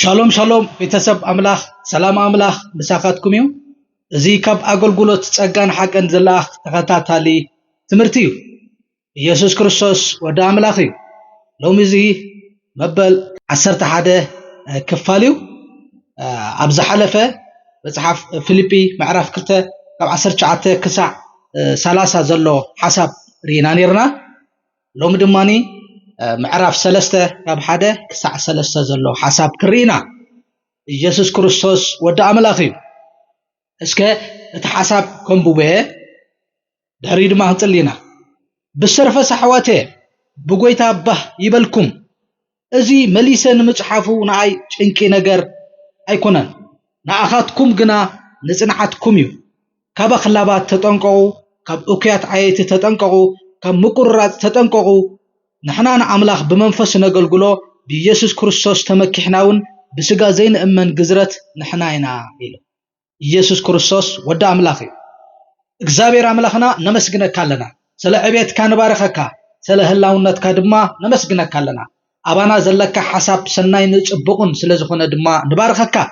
ሻሎም ሻሎም ቤተሰብ አምላኽ ሰላም አምላኽ ብሳኻትኩም እዩ እዚ ካብ አገልግሎት ጸጋን ሓቀን ዘላኽ ተኸታታሊ ትምህርቲ እዩ ኢየሱስ ክርስቶስ ወዲ አምላኽ እዩ ሎሚ እዚ መበል 11 ክፋል እዩ ኣብ ዝሓለፈ መጽሓፍ ፊልጵ ምዕራፍ 2 ካብ 19 ክሳዕ 30 ዘሎ ሓሳብ ሪና ነርና ሎሚ ድማኒ ምዕራፍ 3 ካብ 1 ክሳዕ 3 ዘሎ ሓሳብ ክሪና ኢየሱስ ክርስቶስ ወዲ አምላኽ እዩ እስከ እቲ ሓሳብ ከምቡበ ድሕሪ ድማ ክንጽልይና ብሰርፈ ሳሕዋቴ ብጎይታ ባህ ይበልኩም እዚ መሊሰ ንምጽሓፉ ንኣይ ጭንቂ ነገር ኣይኮነን ንኣኻትኩም ግና ንጽንዓትኩም እዩ ካብ ኣኽላባት ተጠንቀቑ ካብ እኩያት ዓየይቲ ተጠንቀቑ ካብ ምቁርራጽ ተጠንቀቑ ንሕና ንኣምላኽ ብመንፈስ ነገልግሎ ብኢየሱስ ክርስቶስ ተመኪሕናውን ብስጋ ዘይንእመን ግዝረት ንሕና ኢና ኢሉ ኢየሱስ ክርስቶስ ወዲ አምላኽ እዩ እግዚአብሔር አምላኽና ነመስግነካ ኣለና ስለ ዕቤትካ ንባረኸካ ስለ ህላውነትካ ድማ ነመስግነካ ኣለና አባና ዘለካ ሓሳብ ሰናይ ንጽቡቕን ስለ ዝኾነ ድማ ንባረኸካ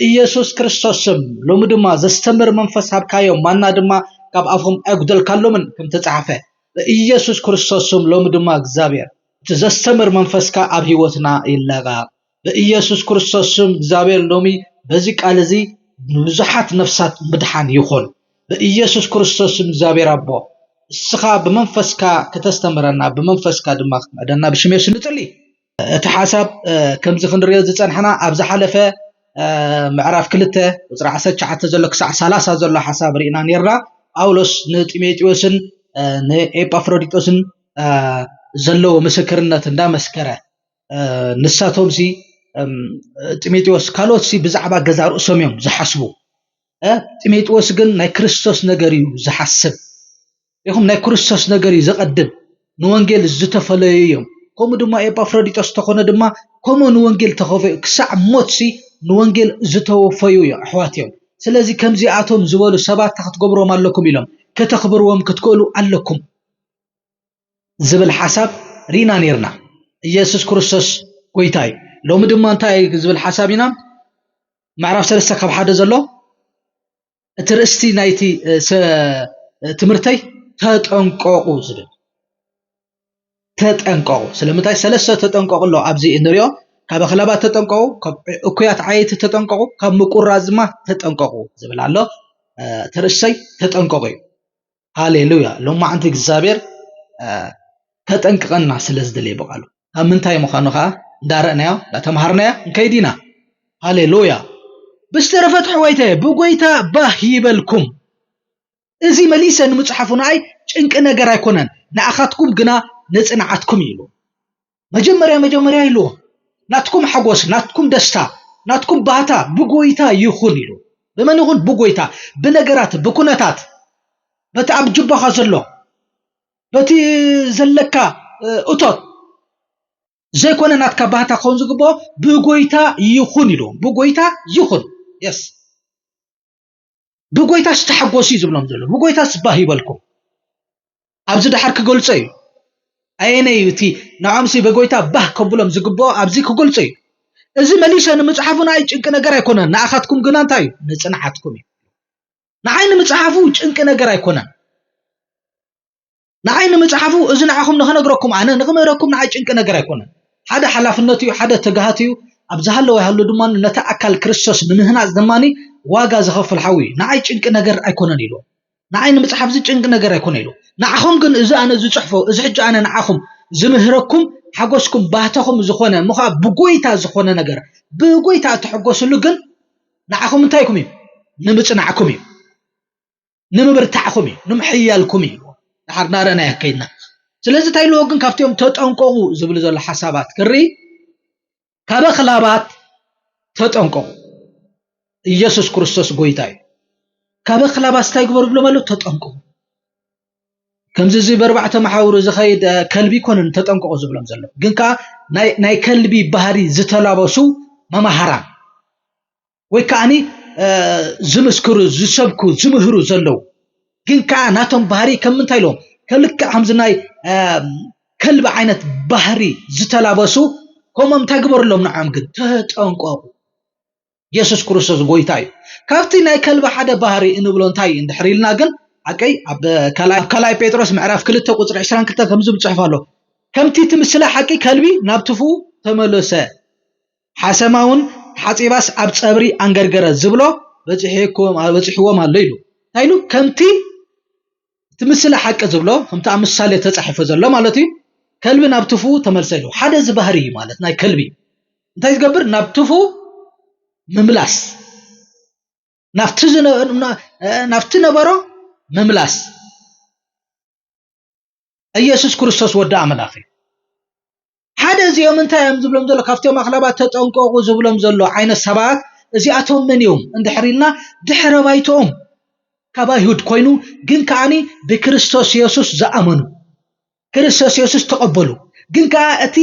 ኢየሱስ ክርስቶስ ስም ሎሚ ድማ ዘስተምር መንፈስ ሃብካዮም ማና ድማ ካብ ኣፎም ኣይጉደልካሎምን ከም ተጻሕፈ ኢየሱስ ክርስቶስ ስም ሎሚ ድማ እግዚአብሔር ዘስተምር መንፈስካ ኣብ ህይወትና ይለጋ በኢየሱስ ክርስቶስ ስም እግዚአብሔር ሎሚ በዚ ቃል እዚ ብዙሓት ነፍሳት ምድሓን ይኹን በኢየሱስ ክርስቶስ ስም እግዚአብሔር አቦ እስኻ ብመንፈስካ ከተስተምረና ብመንፈስካ ድማ መደና ብሽሜስ ንጽሊ እቲ ሓሳብ ከምዚ ክንሪዮ ዝጸንሐና ኣብ ዝሓለፈ ምዕራፍ 2 ቁጽሪ 19 ዘሎ ክሳዕ 30 ዘሎ ሓሳብ ሪእና ነርና ጳውሎስ ንጢሞቴዎስን ንኤጳፍሮዲጦስን ዘለዎ ምስክርነት እንዳመስከረ ንሳቶም ሲ ጢሞቴዎስ ካልኦት ሲ ብዛዕባ ገዛ ርእሶም እዮም ዝሓስቡ ጢሞቴዎስ ግን ናይ ክርስቶስ ነገር እዩ ዝሓስብ ይኹም ናይ ክርስቶስ ነገር እዩ ዝቀድም ንወንጌል ዝተፈለዩ እዮም ከምኡ ድማ ኤጳፍሮዲጦስ ተኾነ ድማ ከምኡ ንወንጌል ተኸፈዩ ክሳዕ ሞት ሲ ንወንጌል ዝተወፈዩ እዮም ኣሕዋትዮም ስለዚ ከምዚኣቶም ዝበሉ ሰባት ክትገብሮም ኣለኩም ኢሎም ከተኽብርዎም ክትክእሉ ኣለኩም ዝብል ሓሳብ ሪና ነርና ኢየሱስ ክርስቶስ ጎይታ እዩ ሎሚ ድማ እንታይ ዝብል ሓሳብ ኢና ምዕራፍ 3 ካብ 1 ዘሎ እቲ ርእስቲ ናይቲ ትምህርተይ ተጠንቀቑ ዝብል ተጠንቀቑ ስለምንታይ ሰለስተ ተጠንቀቑ ኣሎ ኣብዚ እንሪኦ ካብ ኣኽላባት ተጠንቀቑ ካብ እኩያት ዓየይቲ ተጠንቀቑ ካብ ምቁራጽ ድማ ተጠንቀቑ ዝብል ኣሎ ተርእሰይ ተጠንቀቑ እዩ ሃሌሉያ ሎማዓንቲ እግዚአብሔር ተጠንቅቐና ስለዝደለየ በቃሉ ኣብ ምንታይ ምዃኑ ኸዓ እንዳረእናዮ እንዳተምሃርናዮ እንከይዲና ሃሌሉያ ብስተረፈት ሕወይተ ብጎይታ ባህ ይበልኩም እዚ መሊሰ ንምጽሓፉ ንኣይ ጭንቂ ነገር ኣይኮነን ንኣኻትኩም ግና ንጽንዓትኩም ኢሉ መጀመርያ ኢሉ ናትኩም ሓጎስ ናትኩም ደስታ ናትኩም ባህታ ብጎይታ ይኹን ኢሉ በመን ይኹን ብጎይታ ብነገራት ብኩነታት በቲ ኣብ ጅባኻ ዘሎ በቲ ዘለካ እቶት ዘይኮነ ናትካ ባህታ ኸውን ዝግብኦ ብጎይታ ይኹን ኢሉ ብጎይታ ይኹን የስ ብጎይታ ዝተሓጎሱ ዝብሎም ዘሎ ብጎይታ ስባህ ይበልኩም ኣብዚ ድሓር ክገልጾ እዩ ኣየነይ እቲ ንዓምሲ ብጎይታ ባህ ከብሎም ዝግብኦ ኣብዚ ክገልጾ እዩ እዚ መሊሰ ንምጽሓፉና ኣይ ጭንቂ ነገር ኣይኮነን ንኣኻትኩም ግና እንታይ እዩ ንጽንዓትኩም እዩ ንዓይኒ ምጽሓፉ ጭንቂ ነገር ኣይኮነን ንዓይኒ ምጽሓፉ እዚ ንዓኹም ንኽነግረኩም ኣነ ንኽመረኩም ንዓይ ጭንቂ ነገር ኣይኮነን ሓደ ሓላፍነት እዩ ሓደ ተጋሃት እዩ ኣብዚ ሃለወ ይሃሉ ድማ ነታ ኣካል ክርስቶስ ንምህናጽ ድማኒ ዋጋ ዝኸፍል ሓዊ ንዓይ ጭንቂ ነገር ኣይኮነን ኢሉ ንዓይኒ ምጽሓፍ እዚ ጭንቂ ነገር ኣይኮነን ኢሉ ንዓኹም ግን እዚ ኣነ ዝጽሕፎ እዚ ሕጂ ኣነ ንዓኹም ዝምህረኩም ሓጎስኩም ባህተኹም ዝኾነ ምኻ ብጎይታ ዝኾነ ነገር ብጎይታ እትሕጎስሉ ግን ንዓኹም እንታይ ኢኩም እዩ ንምጽናዕኩም እዩ ንምብርታዕኩም እዩ ንምሕያልኩም እዩ ድሓር ናረእና ከይድና ስለዚ እንታይ ኢልዎ ግን ካብቲኦም ተጠንቀቑ ዝብል ዘሎ ሓሳባት ክሪ ካብ ኣኽላባት ተጠንቀቑ ኢየሱስ ክርስቶስ ጎይታ እዩ ካብ ኣኽላባት እንታይ ግበሩ ብሎም ኣሎ ተጠንቀቑ ከምዚ እዚ በርባዕተ መሓውሩ ዝኸይድ ከልቢ ኮነን ተጠንቀቑ ዝብሎም ዘሎ ግን ከዓ ናይ ከልቢ ባህሪ ዝተላበሱ መማሃራን ወይ ከዓኒ ዝምስክሩ ዝሰብኩ ዝምህሩ ዘለው ግን ከዓ ናቶም ባህሪ ከም ምንታይ ኢሎም ከልክዕ ከምዚ ናይ ከልቢ ዓይነት ባህሪ ዝተላበሱ كمم تجبر لهم نعم قد تتنقوا يسوع كريستوس قويتاي كافتي ناي كلب حدا بحري إنه بلون تاي إن دحريلنا قل أكيد أب كلاي بيتروس معرف كل تقطع 20 كتاب كمزو بتصحفه له كم تمثله حكي كلبي نابتفو تملسه حسماون حصيباس أب صبري أنجرجر زبلو بصحيهم الليلو هايلو كم تمثله حق زبلو هم تعمل تصحفه زلو مالتي كلبي نابتفو تملسه حدا زبهري مالت ناي كلبي انت يقبر نابتفو مملاس نفتنا برو مملاس ኢየሱስ ክርስቶስ ወዳ አምላኽ ሓደ እዚኦም እንታይ እዮም ዝብሎም ዘሎ ካብቶም ኣኽላባት ተጠንቀቑ ዝብሎም ዘሎ ዓይነት ሰባት እዚኣቶም መን እዮም እንድሕሪልና ድሕረ ባይቶኦም ካብ ኣይሁድ ኮይኑ ግን ከዓኒ ብክርስቶስ ኢየሱስ ዝኣመኑ ክርስቶስ ኢየሱስ ተቐበሉ ግን ከዓ እቲ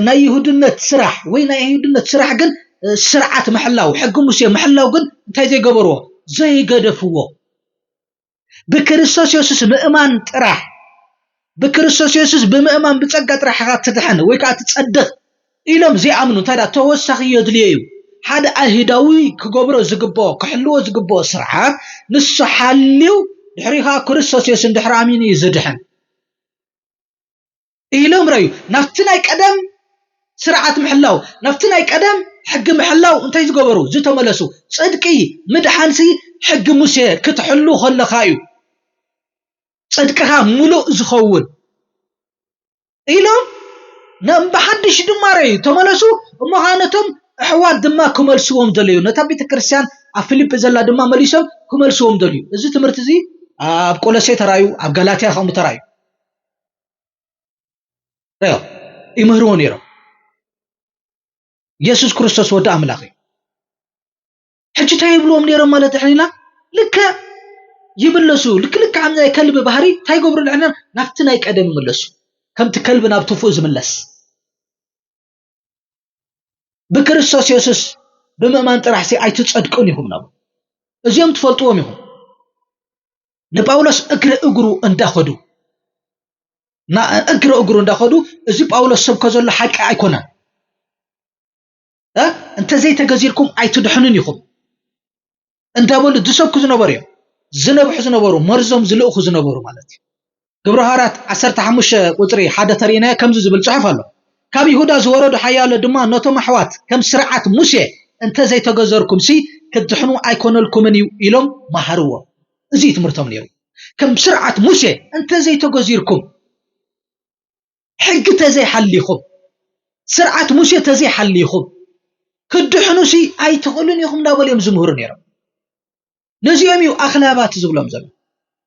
ናይ ይሁድነት ስራሕ ወይ ናይ ይሁድነት ስራሕ ግን ስርዓት መሕላው ሕጊ ሙሴ መሕላው ግን እንታይ ዘይገበርዎ ዘይገደፍዎ ብክርስቶስ ኢየሱስ ምእማን ጥራሕ بكريستوس يسوع بمؤمن بتصقى طرحها تدحن ወይ ከዓ ትጸድቕ ኢሎም ዘይኣምኑ ታዲያ ተወሳኺ የድልዩ ሓደ ኣይሁዳዊ ክገብሮ ዝግባኦ ክሕልዎ ዝግባኦ ስርዓት ንሱ ሓልዩ ድሕሪኻ ክርስቶስ ኢየሱስ ድሕሪ ኣሚን ይዝድሕን ኢሎም ረዩ ናፍቲ ናይ ቀደም ስርዓት ምሕላው ናፍቲ ናይ ቀደም ሕጊ ምሕላው እንታይ ዝገበሩ ዝተመለሱ ጽድቂ ምድሓንሲ ሕጊ ሙሴ ክትሕሉ ከለኻ እዩ صدقها ملؤ زخون إلهم نم بحدش دماري تملسو مهانتهم حواد دما كملسوهم دليو نتابي تكريستيان أفيليب زلا دما مليسهم كملسوهم دليو إذا تمرتزي بقولسي ترايو بغلاطيا خم ترايو ريو إمهرون يرو يسوع كريستوس ودا أملاخي حجي تايبلوهم نيرو مالت حنينا لك يبلسو لك عم زي كلب بحري تاي قبر العنا نفتنا يقدم يملسو كم تكلب نابتفوز ملس بكريستوس يسوس بمؤمن طرح سي ايتصدقون يهم نابو ازيوم تفلطوهم يهم لጳውሎስ እግሩ እንዳኸዱ ና እግሩ እንዳኸዱ እዚ ጳውሎስ ሰብ ከዘሎ ሓቂ አይኮነን እንተ ዘይተገዚርኩም አይትድሕኑን ይኹም እንታበሉ ድሰብኩ ዝነበሩ ዝነብሑ ዝነበሩ መርዞም ዝልእኹ ዝነበሩ ማለት እዩ ግብረ ሐዋርያት 15 ቁጥሪ ሓደ ተሪና ከምዚ ዝብል ጽሑፍ ኣሎ ካብ ይሁዳ ዝወረዱ ሓያሎ ድማ ነቶም ኣሕዋት ከም ስርዓት ሙሴ እንተ ዘይተገዘርኩም ሲ ክድሕኑ ኣይኮነልኩምን ኢሎም ማህርዎ እዚ ትምርቶም ነይሩ ከም ስርዓት ሙሴ እንተ ዘይተገዚርኩም ሕግ ተዘይሐሊኹም ስርዓት ሙሴ ተዘይሐሊኹም ክድሕኑ ሲ ኣይትኽእሉን ኢኹም እንዳበሎም ዝምህሩ ነይሮም نزيهم يو أخلاقات زبلهم زمان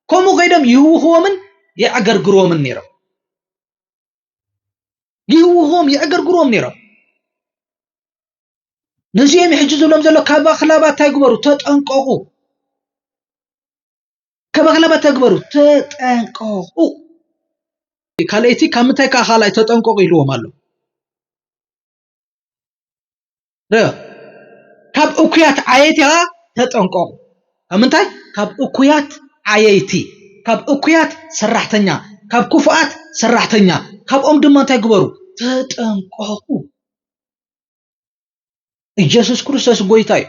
كمو غيدم يوهومن يعقر قرومن نيرا يوهوم يعقر قروم نيرا نزيهم يحجزوا زبلهم زمان كاب أخلاقات تاقبروا تتأنقوا كاب أخلاقات تاقبروا تتأنقوا كاليتي كامتاي كاخالاي تتأنقوا يلوهم هالو رأي كاب أكيات عايتها تتأنقوا أمنتاي كاب أكويات عيايتي كاب أكويات سرحتنيا كاب كفؤات سرحتنيا كاب دمانتاي قبرو تتنقاقو يسوع كريستوس قويتاي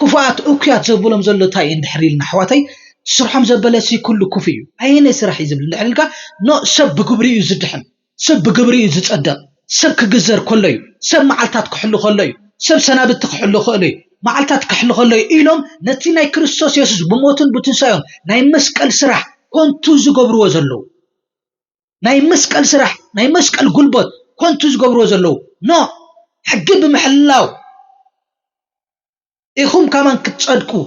كفؤات أكويات زبولم زلتاي اندحريلنا حواتي سرحم زبلسي كل كفيو أين سرح يزبل لعلقا نو سب قبري يزدحن سب قبري يزتصدق سب كجزر كليو سب معلتات كحلو خليو سب سنابت كحلو خليو معلتات كحلو خلي إلهم نتي ناي كريستوس يسوع بموتن بتنسايون ناي مسكال سرح كنتو زقبرو زلو ناي مسكال سرح ناي مسكال قلبت كنتو زقبرو زلو نو حق بمحلاو إخوم كمان كتصدقوا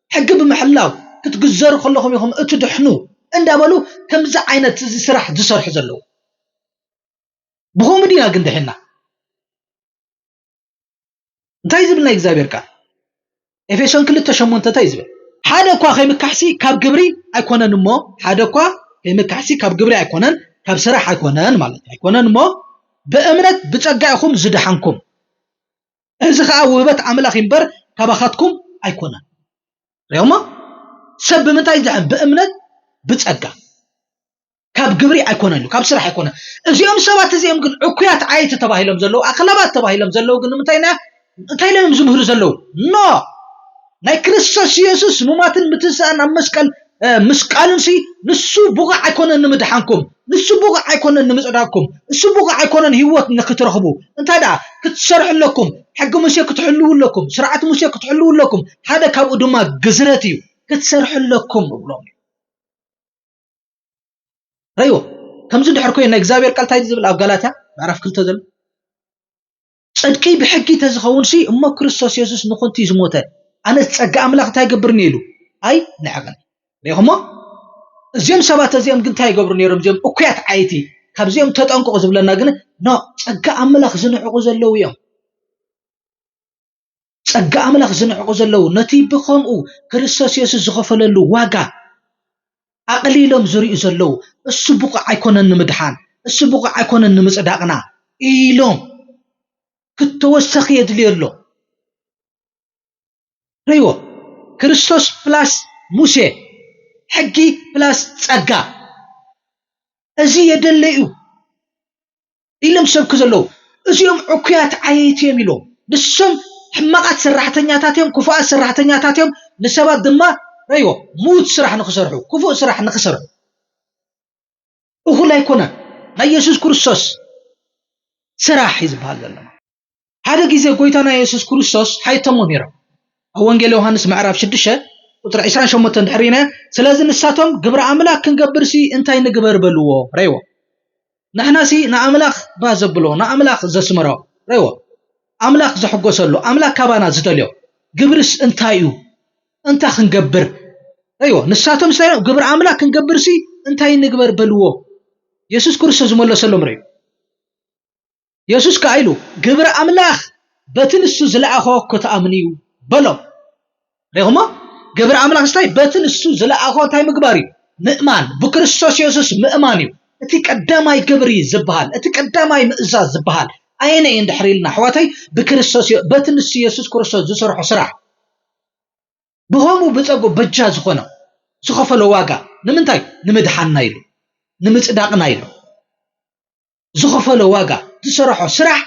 حق بمحلاو كتجزروا خلهم يخوم اتدحنو اندابلو كم ز عينت سرح زسرح زلو بخو مدينة قندحنا እንታይ ዝብልና እግዚአብሔር ቃል ኤፌሶን 2:8 እንታይ ዝብል ሓደ እኳ ከይምካሕሲ ካብ ግብሪ ኣይኮነን እሞ ሓደ እኳ ከይምካሕሲ ካብ ግብሪ ኣይኮነን ካብ ስራሕ ኣይኮነን ማለት ኣይኮነን እሞ በእምነት ብጸጋይኹም ዝድሓንኩም እዚ ከዓ ውህበት ኣምላኽ ይምበር ካባኻትኩም ኣይኮነን ረዩማ ሰብ ምንታይ ዝድሓን በእምነት ብጸጋ ካብ ግብሪ ኣይኮነን ካብ ስራሕ ኣይኮነን እዚኦም ሰባት እዚኦም ግን ዕኩያት ዓየት ተባሂሎም ዘለው ኣኽላባት ተባሂሎም ዘለው ግን እንታይ ለም ዝምህሩ ዘለው ኖ ናይ ክርስቶስ ኢየሱስ ሙማትን ምትንሳእን ኣብ መስቀል ምስቃልንሲ ንሱ ቡጋ ኣይኮነን ንምድሓንኩም ንሱ ቡጋ ኣይኮነን ንምጽዳቅኩም ንሱ ቡጋ ኣይኮነን ህይወት ንክትረኽቡ እንታይ ዳ ክትሰርሕለኩም ሕጊ ሙሴ ክትሕልውለኩም ስርዓት ሙሴ ክትሕልውለኩም ሓደ ካብኡ ድማ ግዝረት እዩ ክትሰርሕለኩም ብሎም ረዮ ከምዚ ድሕር ኮይኑ ናይ እግዚአብሔር ቃል እንታይ ዝብል ኣብ ጋላትያ ምዕራፍ 2 ዘሎ ጽድቂ ብሕጊ ተዝኸውንሲ እሞ ክርስቶስ ኢየሱስ ንኹንቲ ዝሞተ ኣነ ጸጋ ኣምላኽ እንታይ ይገብር ነይሩ ኣይ ንዓገን ለይኹሞ እዚኦም ሰባት እዚኦም ግን እንታይ ይገብሩ ነይሮም እዚኦም እኩያት ዓይቲ ካብዚኦም ተጠንቀቁ ዝብለና ግን ኖ ጸጋ ኣምላኽ ዝንዕቁ ዘለው እዮም ጸጋ ኣምላኽ ዝንዕቁ ዘለው ነቲ ብኸምኡ ክርስቶስ ኢየሱስ ዝኸፈለሉ ዋጋ ኣቕሊሎም ዝሪኡ ዘለው እሱ ቡቅ ኣይኮነን ንምድሓን እሱ ቡቅ ኣይኮነን ንምጽዳቅና ኢሎም ክትወሰኽ የድልየሎ ረይዎ ክርስቶስ ፕላስ ሙሴ ሕጊ ፕላስ ጸጋ እዚ የደለዩ ኢሎም ሰብክ ዘለው እዚኦም ዕኩያት ዓየት እዮም ኢሎም ንሶም ሕማቃት ሰራሕተኛታት እዮም ክፉኣት ሰራሕተኛታት እዮም ንሰባት ድማ ረይዎ ሙት ስራሕ ንኽሰርሑ ክፉእ ስራሕ ንኽሰርሑ እኹል ኣይኮነን ናይ ኢየሱስ ክርስቶስ ስራሕ ይዝባሃል ዘሎ ሓደ ግዜ ጎይታና ኢየሱስ ክርስቶስ ሓይቶሞ ነይሮም ኣብ ወንጌል ዮሐንስ ምዕራፍ 6 ቁጥር 28 ድሕሪና ስለዚ ንሳቶም ግብረ ኣምላክ ክንገብርሲ እንታይ ንግበር በልዎ ረይዎ ንሕናሲ ንኣምላኽ ባዘብሎ ንኣምላኽ ዘስመሮ ረይዎ ኣምላኽ ዘሕጎሰሉ ኣምላኽ ካባና ዝደልዮ ግብርስ እንታይ እዩ እንታይ ክንገብር ረይዎ ንሳቶም ስለዚ ግብረ ኣምላክ ክንገብርሲ እንታይ ንግበር በልዎ ኢየሱስ ክርስቶስ ዝመለሰሎም ረይዎ ኢየሱስ ከአይሉ ግብረ ኣምላኽ በትንሱ ዝለኣኾ ከተኣምንዩ በሎም ረይኹሞ ግብረ ኣምላኽ ስታይ በትንሱ ዝለኣኾ እንታይ ምግባር እዩ ምእማን ብክርስቶስ ኢየሱስ ምእማን እዩ እቲ ቀዳማይ ግብሪ ዝብሃል እቲ ቀዳማይ ምእዛዝ ዝብሃል ኣይነ እንድሕሪልና ኣሕዋተይ ብክርስቶስ በትንሱ ኢየሱስ ክርስቶስ ዝሰርሖ ስራሕ ብኸሙ ብፀጉ በጃ ዝኾነ ዝኸፈለ ዋጋ ንምንታይ ንምድሓንና ኢሉ ንምጽዳቅና ኢሉ ዝኸፈለ ዋጋ ዝሰርሖ ስራሕ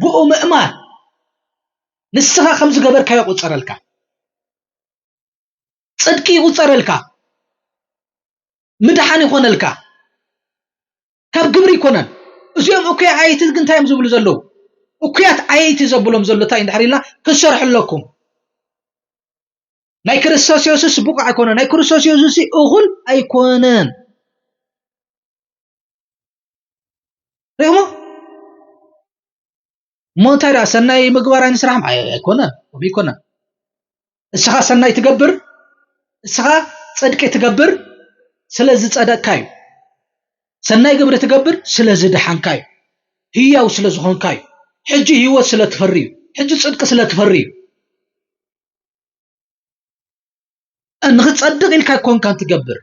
ብኡ ምእማን ንስኻ ከም ዝገበርካዮ ይቁፀረልካ ጽድቂ ይቁፀረልካ ምድሓን ይኾነልካ ካብ ግብሪ ይኮነን እዚኦም እኩያት ዓየት ግን እንታይም ዝብሉ ዘለው እኩያት ዓየት ዘብሎም ዘሎ እንታይ እንድሕሪልና ክሰርሕለኩም ናይ ክርስቶስ ኢየሱስ ቡቅ ኣይኮነን ናይ ክርስቶስ ኢየሱስ እኹል ኣይኮነን ረይሞ ሞንታይራ ሰናይ ምግባር ኣይንስራሕም ኣይኮነን ወይኮነን እስኻ ሰናይ ትገብር እስኻ ጽድቂ ትገብር ስለዚ ጸደቅካ እዩ ሰናይ ግብሪ ትገብር ስለዚ ድሓንካ እዩ ህያው ስለ ዝኾንካ እዩ ሕጂ ህይወት ስለ ትፈሪ እዩ ሕጂ ጽድቂ ስለ ትፈሪ እዩ ንኽጸድቕ ኢልካ ኮንካ ትገብር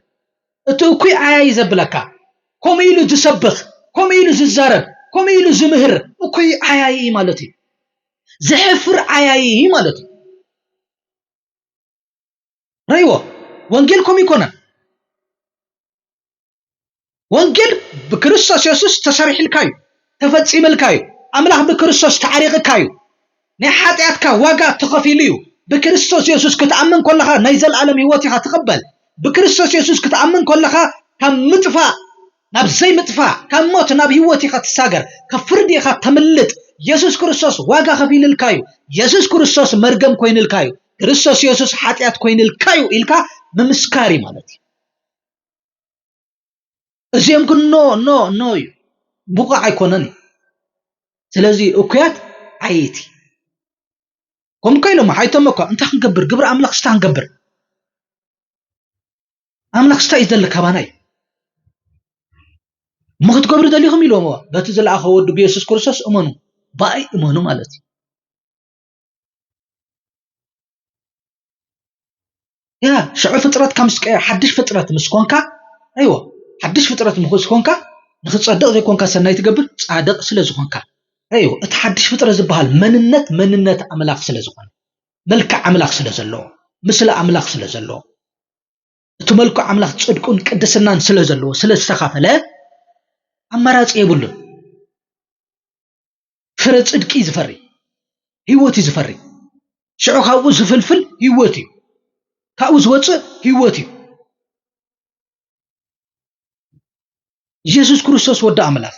እቲ እኩይ ዓያይ ዘብለካ ከምኡ ኢሉ ዝሰብኽ ከምኡ ኢሉ ዝዛረብ ከምኡ ኢሉ ዝምህር እኩይ ዓያይ ማለት እዩ ዝሕፍር ዓያይ ማለት እዩ ረይዎ ወንጌል ከምኡ ይኮነን ወንጌል ብክርስቶስ ኢየሱስ ተሰሪሕልካ እዩ ተፈጺምልካ እዩ ኣምላኽ ብክርስቶስ ተዓሪቕካ እዩ ናይ ሓጢኣትካ ዋጋ ተኸፊሉ እዩ بكريستوس يسوع كتأمن كل خا نيزل عالم هوتي هتقبل بكريستوس يسوع كتأمن كل خا كم متفا ناب زي متفا كم موت ناب هوتي هتساجر كفردي هتملت يسوع كريستوس واجا خبيل الكايو يسوع كريستوس مرجم كوين الكايو كريستوس يسوع حاتيات كوين الكايو إلكا ممسكاري مالتي زيم كن نو بقى عيكونني سلازي أوكيات عيتي كم كيلو ما حيتمك أنت هنقبر قبر أملاك ستا هنقبر أملاك ستا إذا لك هباناي ما تقبر دليهم يلوموا لا تزل أخو ود بيسوس كرسوس أمانو باي أمانو مالتي يا شعور فترات كمسك حدش فترات مسكونكا أيوة حدش فترات مسكونكا نخص زي كونكا سناي تقبر صادق سلازكونكا أيوة اتحدش فترة زبال مننت أملاك سلازكون ملك أملاك سلازلو مثل أملاك سلازلو تملك أملاك تصدقون كدسنان سلازلو سلاز سخافة لا ኣማራጺ የብሉን ፍረ ጽድቂ ዝፈሪ ህይወት ዝፈሪ ሽዑ ካብኡ ዝፍልፍል ህይወት እዩ ካብኡ ዝወፅእ ህይወት እዩ ኢየሱስ ክርስቶስ ወዲ ኣምላኽ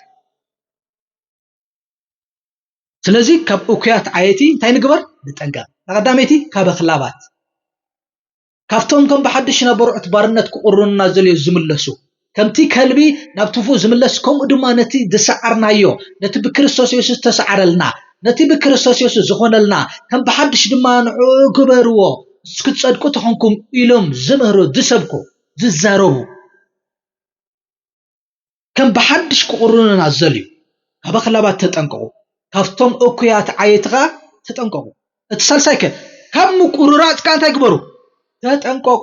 ስለዚ ካብ እኩያት ዓየቲ እንታይ ንግበር ንጠንቀቕ ተቐዳመይቲ ካብ ኣኽላባት ካብቶም ከም ብሓድሽ ነበሩት ባርነት ክቁርኑና ዘልዩ ዝምለሱ ከምቲ ከልቢ ናብ ትፉ ዝምለስ ከምኡ ድማ ነቲ ዝሰዓርናዮ ነቲ ብክርስቶስ ኢየሱስ ተሰዓረልና ነቲ ብክርስቶስ ኢየሱስ ዝኾነልና ከም ብሓድሽ ድማ ንዑ ግበርዎ እስክትጸድቁ ተኾንኩም ኢሎም ዝምህሩ ዝሰብኩ ዝዛረቡ ከም ብሓድሽ ክቁርኑና ዘልዩ ካብ ኣኽላባት ተጠንቀቑ ካብቶም እኩያት ዓየትኻ ተጠንቀቑ እቲ ሳልሳይከ ካብ ምቁርራጽካ እንታይ ግበሩ ተጠንቀቑ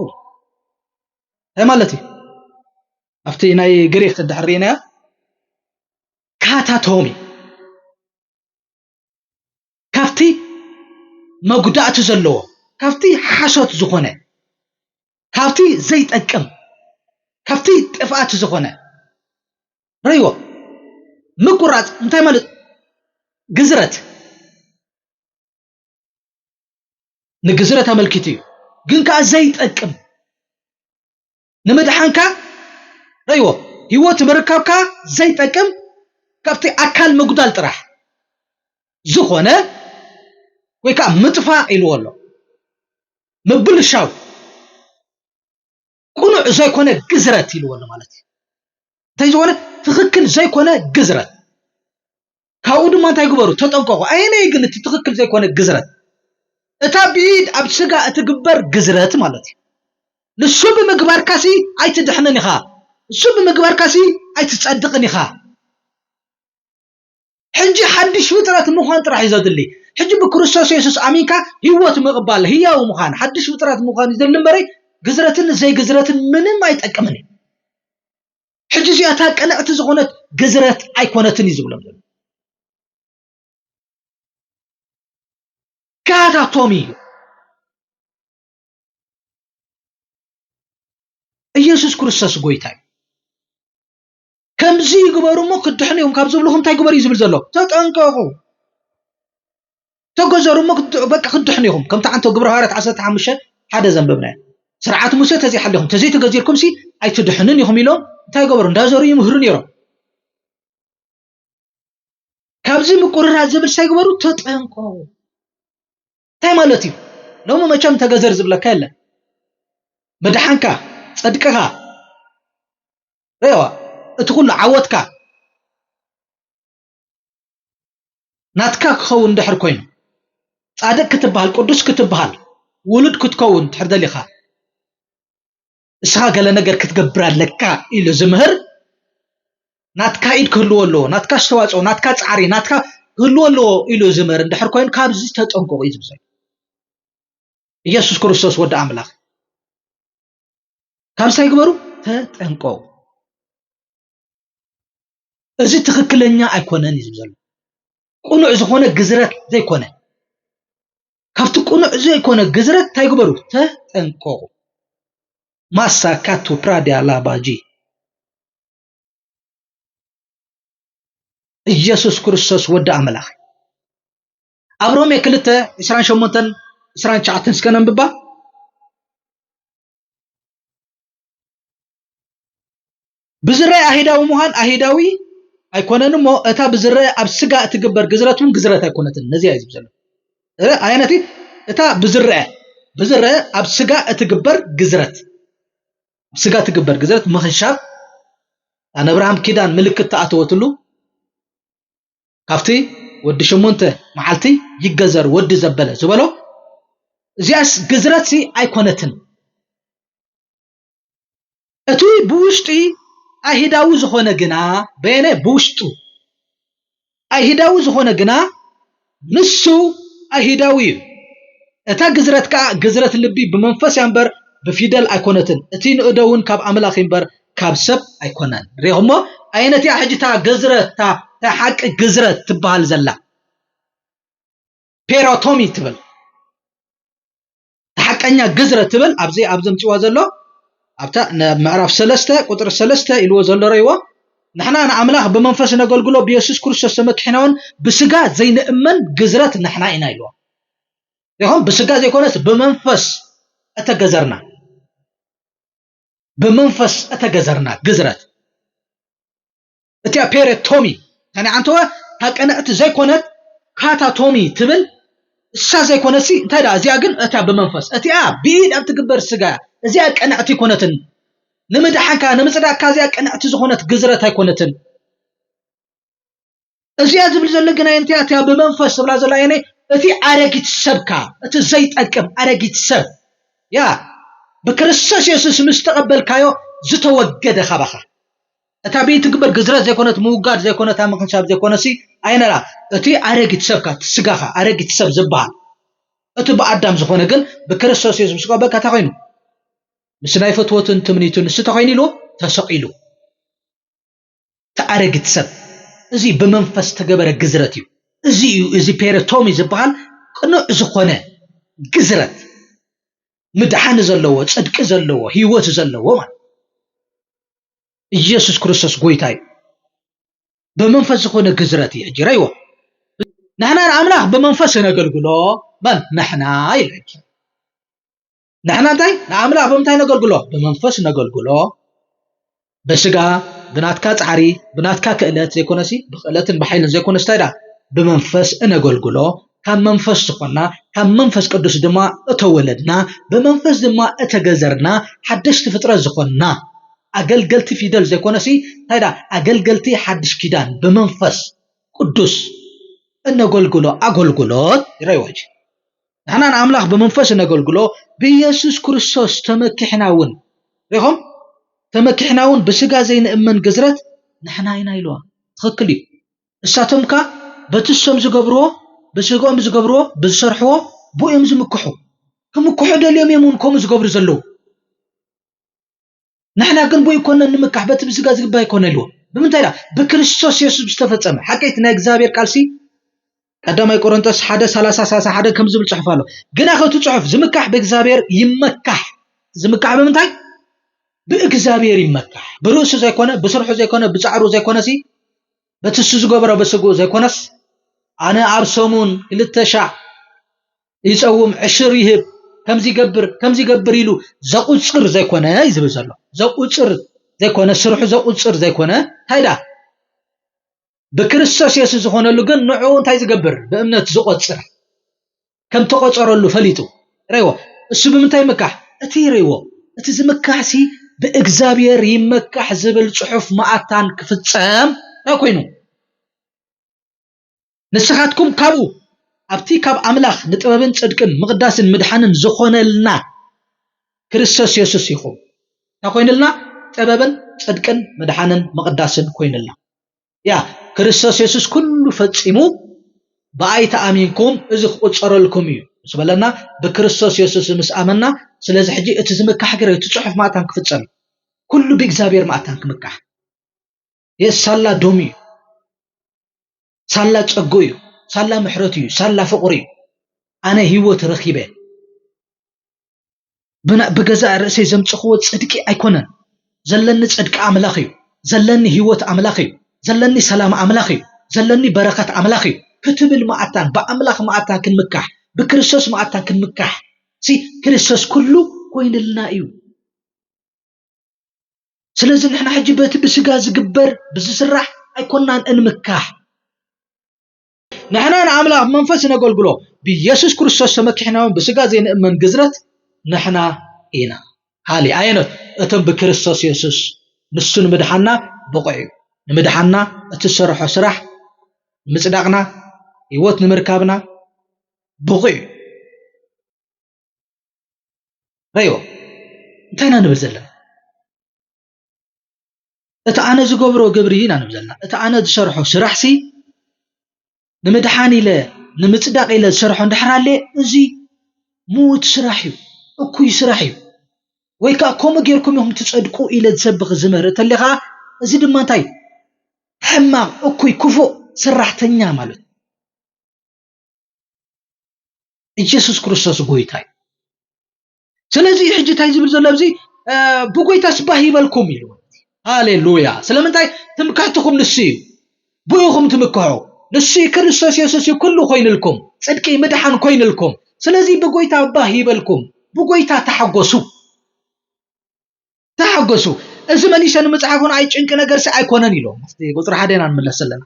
እንታይ ማለት እዩ ኣብቲ ናይ ግሪክ ድሕሪና ካታቶሚ ካብቲ መጉዳእቲ ዘለዎ ካብቲ ሓሶት ዝኾነ ካብቲ ዘይጠቅም ካብቲ ጥፍኣት ዝኾነ ረይዎ ምቁራጽ እንታይ ማለት ግዝረት ንግዝረት ኣመልኪት እዩ ግን ከዓ ዘይጠቅም ንመድሓንካ ረይዎ ህይወት ምርካብካ ዘይጠቅም ካብቲ ኣካል መጉዳል ጥራሕ ዝኾነ ወይ ከዓ ምጥፋእ ኢልዎ ኣሎ ምብልሻው ቁኑዕ ዘይኮነ ግዝረት ኢልዎ ኣሎ ማለት እዩ እንታይ ዝኾነ ትኽክል ዘይኮነ ግዝረት ካብኡ ድማ እንታይ ግበሩ ተጠንቀቑ ኣየነይ ግን እቲ ትኽክል ዘይኮነ ግዝረት እታ ብኢድ ኣብ ስጋ እትግበር ግዝረት ማለት እዩ ንሱ ብምግባርካሲ ኣይትድሕንን ኢኻ ንሱ ብምግባርካሲ ኣይትጸድቕን ኢኻ ሕጂ ሓድሽ ፍጥረት ምዃን ጥራሕ እዩ ዘድሊ ሕጂ ብክርስቶስ ኢየሱስ ኣሚንካ ህይወት ምቕባል ህያው ምዃን ሓድሽ ፍጥረት ምዃን እዩ ዘድሊ እምበረይ ግዝረትን ዘይግዝረትን ምንም ኣይጠቅምን እዩ ሕጂ እዚኣታ ቀንዕቲ ዝኾነት ግዝረት ኣይኮነትን እዩ ዝብሎም ዘሎ ካታቶሚ እዩ ኢየሱስ ክርስቶስ ጎይታ እዩ ከምዚ ይግበሩ እሞ ክድሕንዮም ካብ ዝብልኹም እንታይ ግበር እዩ ዝብል ዘሎ ተጠንቀቑ ተገዘሩ እሞ በቃ ክድሕንዮም ከምቲ ዓንቶ ግብረ ሐዋርያት 15 ሓደ ዘንብብና ስርዓት ሙሴ ተዘይሓሊኹም ተዘይተገዚርኩም ሲ ኣይትድሕንን ኢኹም ኢሎም እንታይ ገበሩ እንዳዘሩ ይምህሩ ነይሮም ካብዚ ምቁርራጽ ዝብል ሳይግበሩ ተጠንቀቑ እንታይ ማለት እዩ ሎሚ መቸም ተገዘር ዝብለካ የለን መድሓንካ ጸድቅኻ ረይዋ እቲ ኩሉ ዓወትካ ናትካ ክኸውን ድሕር ኮይኑ ጻድቅ ክትበሃል ቅዱስ ክትበሃል ውሉድ ክትከውን ድሕር ደሊኻ እስኻ ገለ ነገር ክትገብር ኣለካ ኢሉ ዝምህር ናትካ ኢድ ክህልዎ ኣለዎ ናትካ ኣስተዋፅኦ ናትካ ጻዕሪ ናትካ ክህልዎ ኣለዎ ኢሉ ዝምህር እንድሕር ኮይኑ ካብዚ ተጠንቀቑ እዩ ዝብል ኢየሱስ ክርስቶስ ወዲ ኣምላኽ ካብ ሳይግበሩ ተጠንቀቑ እዚ ትክክለኛ ኣይኮነን እዩ ዝብል ቁኑዕ ዝኾነ ግዝረት ዘይኮነ ካብቲ ቁኑዕ ዘይኮነ ግዝረት እንታይ ግበሩ ተጠንቀቑ ማሳካቱ ፕራዲያ ላባጂ ኢየሱስ ክርስቶስ ወዲ ኣምላኽ ኣብ ሮሜ 2:28-29 እስከነንብባ ብዝረአ ኣሂዳዊ ምዃን ኣሂዳዊ ኣይኮነን እሞ እታ ብዝረአ ኣብ ስጋ እትግበር ግዝረቱን ግዝረት ኣይኮነትን ነዚያ እዩ ዝብዘሎ ኣየነቲ እታ ብዝረአ ኣብ ስጋ እትግበር ግዝረት ስጋ እትግበር ግዝረት ምኽሻብ ኣነ አብርሃም ኪዳን ምልክት ተኣተወትሉ ካብቲ ወዲ 8 መዓልቲ ይገዘር ወዲ ዘበለ ዝበሎ እዚያስ ግዝረት ሲ ኣይኮነትን እቲ ብውሽጢ ኣይሂዳዊ ዝኾነ ግና በየነ ብውሽጡ ኣይሂዳዊ ዝኾነ ግና ንሱ ኣይሂዳዊ እዩ እታ ግዝረት ከዓ ግዝረት ልቢ ብመንፈስ ያንበር ብፊደል ኣይኮነትን እቲ ንእደውን ካብ ኣምላኽ ይንበር ካብ ሰብ ኣይኮነን ሪኹሞ ኣይነቲ ሕጅታ ግዝረት ታ ሓቂ ግዝረት ትበሃል ዘላ ፔሮቶሚ ትብል ተሓቀኛ ግዝረት ትብል ኣብዚ ምጽዋ ዘሎ ኣብታ ምዕራፍ 3 ቁጥር 3 ኢልዎ ዘሎ ረይዎ نحنا نعمله بمنفس نقولقلو بيسوس كريستوس تمكحناون بسجا زي نأمن جزرت نحنا إنا يلوا يهم بسجا زي كونس بمنفس أتجزرنا بمنفس أتجزرنا جزرت أتيا بيرت تومي يعني عنتوا هك أنا أتزاي كونت كاتا تومي تبل السا زي كونسي تايدا زي أجن أتيا بمنفس أتيا بيد أنت تكبر سجا زي أنا أتي كونتن نمدحنكا نمصداكا زي أنا أتي زخونت جزرت هاي كونتن أزياد بالزلقنا أنت أتيا بمنفس بلا زلا يعني أتي أرجيت سبكا أتي زيت أكم أرجيت سب يا بكرساس يسوس مستقبل كايو زتوجد خبخة أتابي تكبر جزرة زي كونت موجات زي كونت هم خنشاب زي كونسي أين لا أتي أرجيت سبكا تسقاها أرجيت سب زبال أتي بعدام زخونة جن بكرساس يسوس مستقبل كتاعينه مش نايفت وتن تمنيتون ستاعيني له تسقيله تأرجيت سب زي بمنفس تجبر جزرتي زي بيرتومي زبال كنا زخونة جزرت مدحان زلوا صدق زلوا هيوت زلوا ما ኢየሱስ ክርስቶስ ጎይታይ በመንፈስ ሆነ ግዝረት ይጅራይዋ نحنا አምላክ በመንፈስ ነገልግሎ ማን نحنا ይልክ نحنا ታይ አምላክ በመንታይ ነገልግሎ በመንፈስ ነገልግሎ በስጋ ብናትካ ጻሪ ብናትካ ክእለት ዘይኮነሲ ብክእለትን በኃይልን ዘይኮነስ ታይዳ በመንፈስ ነገልግሎ ካብ መንፈስ ዝኾና ካብ መንፈስ ቅዱስ ድማ እተወለድና በመንፈስ ድማ እተገዘርና ሓድሽቲ ፍጥረት ዝኾና أجلجلتي في دل زي كونسي هيدا أجلجلتي حدش كيدان بمنفس قدوس إنه قلقلو أقلقلو يريواج نحنا نعمله بمنفس إنه قلقلو بيسوس كريستوس تمكحناون ريهم تمكحناون بسجا زين إمن جزرت نحنا هنا يلوا تخكلي الساتمكا بتسم زجبروه بسجام زجبروه بسرحوه بو يمز مكحو كم مكحو ده اليوم يمون كم زجبر زلو نحنا كن بو يكون نمكح بتبسغا زغبا يكون له بمنتايدا بكريستوس يسوع استفصم حقيقتنا እግዚአብሔር ቃልሲ ቀዳማይ ቆሮንቶስ 1:30-31 ከም ዝብል ጽሑፍ አሎ ግን አኸቱ ጽሑፍ ዝምካሕ በእግዚአብሔር ይመካሕ ዝምካሕ በምንታይ በእግዚአብሔር ይመካሕ በሩስ ዘይኮነ በስርሑ ዘይኮነ በጻዕሩ ዘይኮነሲ በትሱ ዝገብሮ በስጉ ዘይኮነስ አነ አብሶሙን ክልተሻ ይጸውም 10 ይህብ كمزي يقبر يلو زقوصر زي كونه يزبل زلو زقوصر زي كونه سرحو زقوصر زي كونه هيدا بكريستوس يسوع زخونلو ግን ንዑ እንታይ ዝገብር በእምነት ዝቆጽር ከም ተቆጽረሉ ፈሊጡ ረይዎ እሱ ብምንታይ መካሕ እቲ ረይዎ እቲ ዝመካሕሲ በእግዚአብሔር ይመካሕ ዝብል ጽሑፍ ማአታን ክፍጸም ኮይኑ ንስኻትኩም ካብኡ ኣብቲ ካብ ኣምላኽ ንጥበብን ጽድቅን ምቅዳስን ምድሓንን ዝኾነልና ክርስቶስ ኢየሱስ ይኹም ታኮይንልና ጥበብን ጽድቅን ምድሓንን ምቅዳስን ኮይንልና ያ ክርስቶስ ኢየሱስ ኩሉ ፈጺሙ በአይተ አሚንኩም እዚ ቁጽረልኩም እዩ ስበለና በክርስቶስ ኢየሱስ ምስ አመና ስለዚህ ሕጂ እቲ ዝመካሕ ገረ እቲ ጽሑፍ ማእታን ክፍጸም ኩሉ በእግዚአብሔር ማእታን ክመካሕ የሳላ ዶሚ ሳላ ጸጎዩ ሳላ ምሕረትዩ ሳላ ፍቅሪ ኣነ ህይወት ረኺበ በገዛ ርእሰይ ዘምጽኽዎ ጽድቂ ኣይኮነን ዘለኒ ጽድቂ ኣምላኽ እዩ ዘለኒ ህይወት ኣምላኽ እዩ ዘለኒ ሰላም ኣምላኽ እዩ ዘለኒ በረከት ኣምላኽ እዩ ክትብል ማኣታን በኣምላኽ ማኣታን ክንምካሕ በክርስቶስ ማኣታን ክንምካሕ ሲ ክርስቶስ ኩሉ ኮይንልና እዩ ስለዚህ ንሕና ሕጂ በቲ ብስጋ ዝግበር ብዝስራሕ ኣይኮናን እንምካሕ نحنا نعمله منفس نقولقلو بيسوع كريستوس تمكحناون بسجا زين من جزرت نحنا إنا هالي عينه أتم بكريستوس يسوع نسون مدحنا بقعي مدحنا تسرح وسرح مصدقنا يوت نمركبنا بقعي ريو انتنا نبزلنا أنا زقبرو قبريين أنا نبزلنا أنا تسرحو سرحسي نمدحاني له نمصدق إلى سرحو اندحر له ازي موت سرحيو اكوي سرحيو ويكا كوم غيركم يوم تصدقوا الى تسبخ زمره تلخا ازي دما انتاي حما اكوي كفو سرحتنيا مالت ኢየሱስ ክርስቶስ ጎይታይ ስለዚህ ሕጂ ታይ ዝብል ዘሎ ኣብዚ ብጎይታ ስባህ ይበልኩም ኢሉ ሃሌሉያ ስለምንታይ ትምካሕትኩም ንሱ እዩ ብኡኹም ትምክሑ ንሱ ክርስቶስ ኢየሱስ ኩሉ ኮይንልኩም ጽድቂ ምድሓን ኮይንልኩም ስለዚ ብጎይታ ባህ ይበልኩም ብጎይታ ተሓገሱ እዚ መንእሰይ ንመጽሓፉን ኣይ ጭንቂ ነገር ኣይኮነን ኢሎም ቁጥሪ 1 ንመለስ ኣለና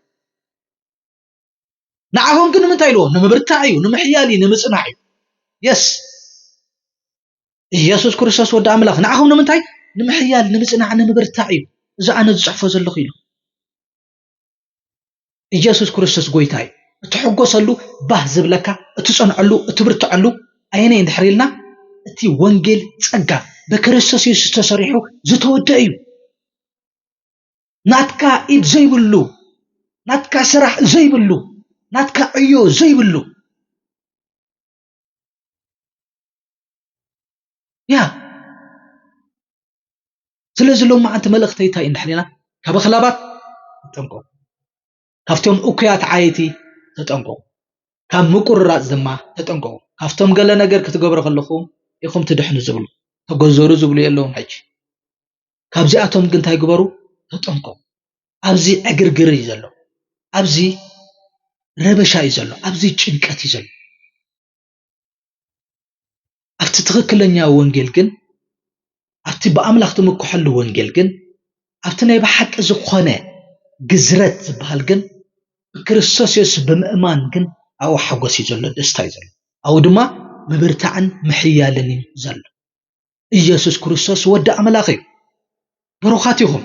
ንዓኹም ግን ምንታይ ኢልዎ ንምብርታዕ እዩ ንምሕያል እዩ ንምጽናዕ እዩ የስ ኢየሱስ ክርስቶስ ወዲ ኣምላኽ ንዓኹም ንምንታይ ንምሕያል ንምጽናዕ ንምብርታዕ እዩ እዚ ኣነ ዝጽሕፎ ዘለኹ ኢሉ ኢየሱስ ክርስቶስ ጎይታ እዩ እትሕጎሰሉ ባህ ዝብለካ እትጸንዐሉ እትብርትዐሉ ኣይነ እንድሕሪልና እቲ ወንጌል ጸጋ በክርስቶስ ኢየሱስ ተሰሪሑ ዝተወደአ እዩ ናትካ ኢድ ዘይብሉ ናትካ ስራሕ ዘይብሉ ናትካ ዕዮ ዘይብሉ ያ ስለዚ ሎማ አንተ መልእኽተይ እንታይ እንድሕሪና ካብ ኣኽላባት ተጠንቀቁ ካብቶም እኩያት ዓይቲ ተጠንቀቁ ካብ ምቁርራጽ ድማ ተጠንቀቁ ካብቶም ገለ ነገር ክትገብሩ ከለኹም ኢኹም ትድሕኑ ዝብሉ ተገዘሩ ዝብሉ የለውም ሕጂ ካብዚኣቶም ግን እንታይ ግበሩ ተጠንቀቁ ኣብዚ ዕግርግር እዩ ዘሎ ኣብዚ ረበሻ እዩ ዘሎ ኣብዚ ጭንቀት እዩ ዘሎ ኣብቲ ትክክለኛ ወንጌል ግን ኣብቲ ብኣምላኽ ትምክሐሉ ወንጌል ግን ኣብቲ ናይ ብሓቂ ዝኾነ ግዝረት ዝበሃል ግን ክርስቶስ ኢየሱስ ብምእማን ግን ኣብኡ ሓጎስ እዩ ዘሎ ደስታ እዩ ዘሎ ኣብኡ ድማ ምብርታዕን ምሕያልን እዩ ዘሎ ኢየሱስ ክርስቶስ ወዲ ኣምላኽ እዩ ብሩኻት ኢኹም